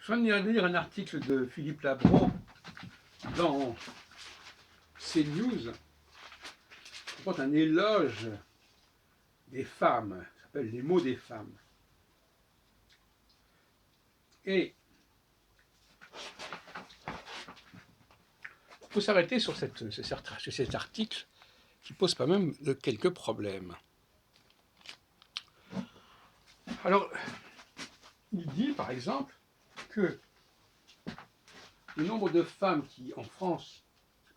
Je viens de lire un article de Philippe Labro dans CNews qui porte un éloge des femmes, ça s'appelle Les mots des femmes. Et il faut s'arrêter sur cet article qui pose quand même quelques problèmes. Alors, il dit par exemple que le nombre de femmes qui, en France,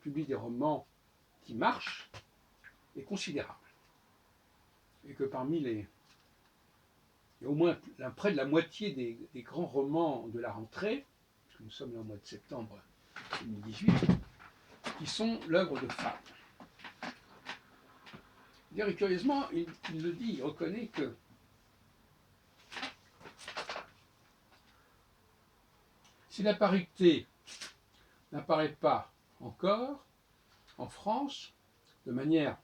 publient des romans qui marchent est considérable. Et que parmi il y a au moins près de la moitié des grands romans de la rentrée, puisque nous sommes là au mois de septembre 2018, qui sont l'œuvre de femmes. Et curieusement, il le dit, il reconnaît que si la parité n'apparaît pas encore en France de manière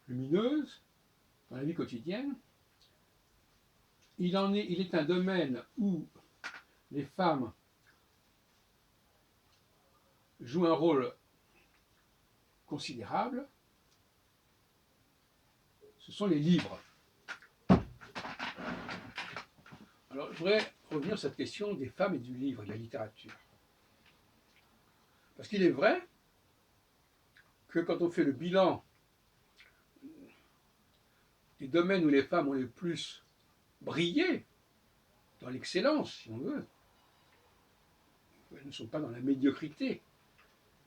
lumineuse dans la vie quotidienne, il est un domaine où les femmes jouent un rôle considérable, ce sont les livres. Alors, je voudrais revenir sur cette question des femmes et du livre et de la littérature. Parce qu'il est vrai que quand on fait le bilan des domaines où les femmes ont le plus brillé, dans l'excellence, si on veut, elles ne sont pas dans la médiocrité,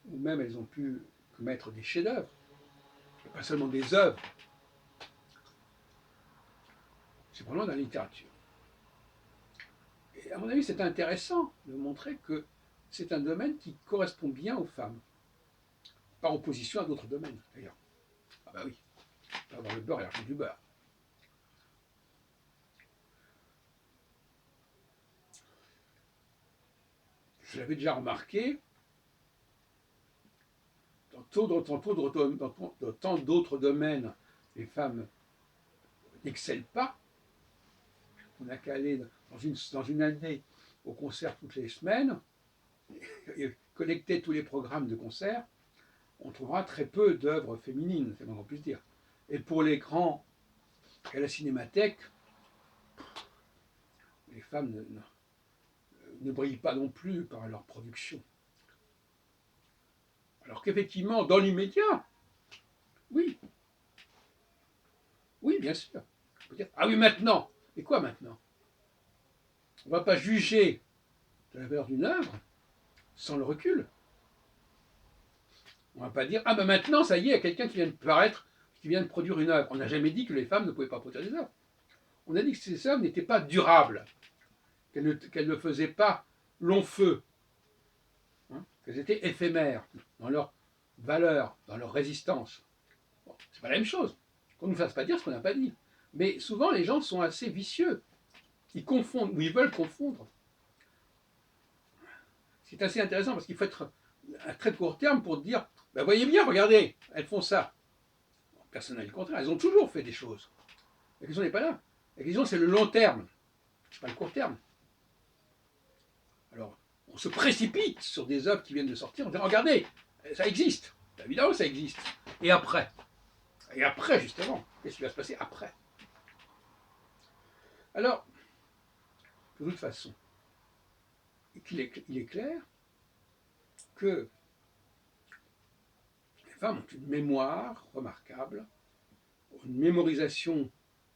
ou même elles ont pu commettre des chefs-d'œuvre, et pas seulement des œuvres, c'est probablement dans la littérature. Et à mon avis, c'est intéressant de montrer que c'est un domaine qui correspond bien aux femmes, par opposition à d'autres domaines, d'ailleurs. Ah bah oui, on peut avoir le beurre et l'argent du beurre. Je l'avais déjà remarqué, dans tant d'autres domaines, les femmes n'excellent pas. On n'a qu'à aller dans une année au concert toutes les semaines, et collecter tous les programmes de concert, on trouvera très peu d'œuvres féminines, c'est le moins qu'on puisse dire. Et pour les grands, à la cinémathèque, les femmes ne brillent pas non plus par leur production. Alors qu'effectivement, dans l'immédiat, oui, bien sûr. On peut dire, ah oui, maintenant. Et quoi maintenant? On ne va pas juger de la valeur d'une œuvre sans le recul. On ne va pas dire, ah ben maintenant, ça y est, il y a quelqu'un qui vient de paraître, qui vient de produire une œuvre. On n'a jamais dit que les femmes ne pouvaient pas produire des œuvres. On a dit que ces œuvres n'étaient pas durables, qu'elles ne faisaient pas long feu, qu'elles étaient éphémères dans leur valeur, dans leur résistance. Bon, c'est pas la même chose. Qu'on ne nous fasse pas dire ce qu'on n'a pas dit. Mais souvent, les gens sont assez vicieux. Ils confondent, ou ils veulent confondre. C'est assez intéressant parce qu'il faut être à très court terme pour dire, ben voyez bien, regardez, elles font ça. Personne n'a dit le contraire, elles ont toujours fait des choses. La question n'est pas là. La question, c'est le long terme, pas le court terme. Alors, on se précipite sur des œuvres qui viennent de sortir, on dit, regardez, ça existe. Évidemment, ça existe. Et après, justement, qu'est-ce qui va se passer après? Alors, de toute façon, il est clair que les femmes ont une mémoire remarquable, une mémorisation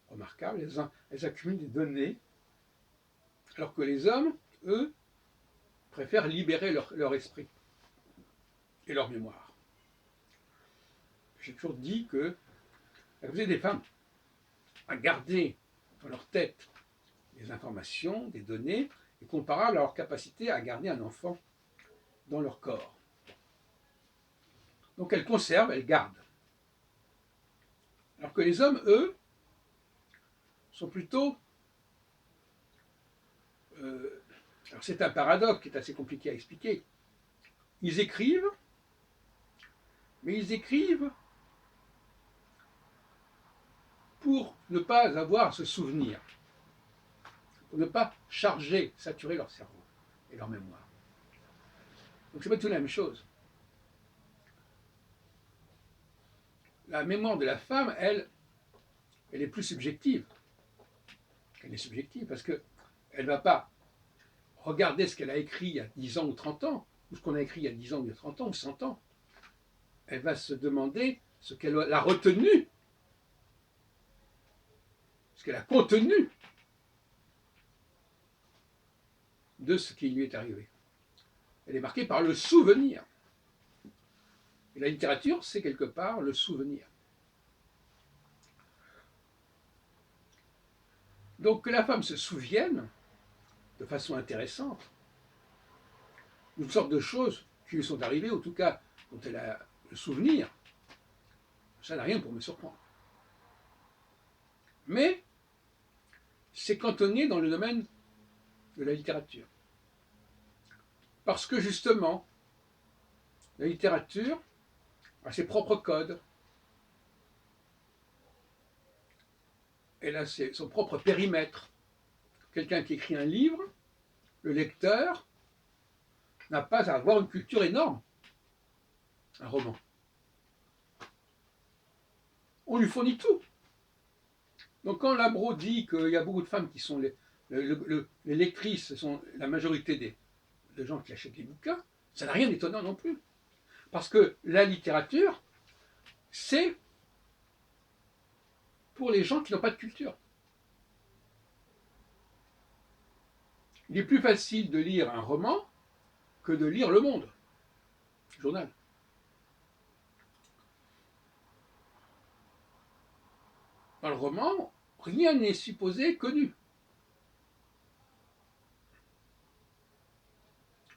remarquable, elles accumulent des données, alors que les hommes, eux, préfèrent libérer leur esprit et leur mémoire. J'ai toujours dit que la capacité des femmes à garder dans leur tête des informations, des données, est comparable à leur capacité à garder un enfant dans leur corps. Donc elles conservent, elles gardent. Alors que les hommes, eux, sont plutôt... alors c'est un paradoxe qui est assez compliqué à expliquer. Ils écrivent, mais ils écrivent pour ne pas avoir à se souvenir, pour ne pas charger, saturer leur cerveau. et leur mémoire. Donc c'est pas tout la même chose. La mémoire de la femme, elle est plus subjective. Elle est subjective parce qu'elle ne va pas regarder ce qu'elle a écrit il y a 10 ans ou 30 ans, ou ce qu'on a écrit il y a 10 ans ou il y a 30 ans ou 100 ans. Elle va se demander ce qu'elle a retenu, ce qu'elle a contenu de ce qui lui est arrivé. Elle est marquée par le souvenir. Et la littérature, c'est quelque part le souvenir. Donc que la femme se souvienne, de façon intéressante, d'une sorte de choses qui lui sont arrivées, ou en tout cas dont elle a le souvenir, ça n'a rien pour me surprendre. Mais c'est cantonné dans le domaine de la littérature. Parce que justement, la littérature a ses propres codes. Elle a son propre périmètre. Quelqu'un qui écrit un livre, le lecteur n'a pas à avoir une culture énorme. Un roman. On lui fournit tout. Donc quand Labro dit qu'il y a beaucoup de femmes qui sont les lectrices, sont la majorité des gens qui achètent les bouquins, ça n'a rien d'étonnant non plus. Parce que la littérature, c'est pour les gens qui n'ont pas de culture. Il est plus facile de lire un roman que de lire Le Monde, le journal. Dans le roman, rien n'est supposé connu.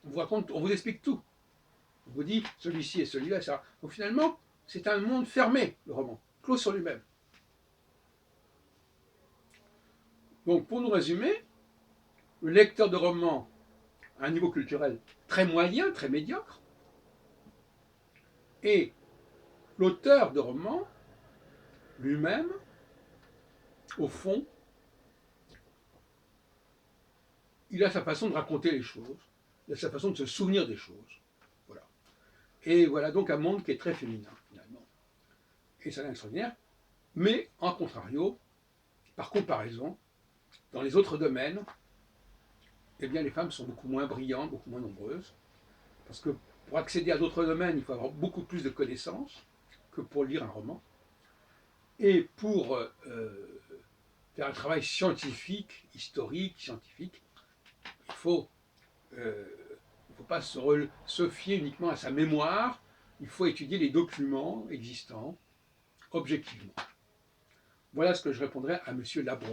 On vous raconte, on vous explique tout. On vous dit celui-ci et celui-là, etc. Donc finalement, c'est un monde fermé, le roman, clos sur lui-même. Donc pour nous résumer, le lecteur de roman a un niveau culturel très moyen, très médiocre, et l'auteur de roman, lui-même, au fond, il a sa façon de raconter les choses, il a sa façon de se souvenir des choses. Voilà. Et voilà donc un monde qui est très féminin, finalement. Et ça a l'air extraordinaire. Mais, en contrario, par comparaison, dans les autres domaines, eh bien, les femmes sont beaucoup moins brillantes, beaucoup moins nombreuses. Parce que pour accéder à d'autres domaines, il faut avoir beaucoup plus de connaissances que pour lire un roman. Et pour faire un travail scientifique, historique, scientifique, il faut pas se fier uniquement à sa mémoire, il faut étudier les documents existants objectivement. Voilà ce que je répondrais à M. Labro.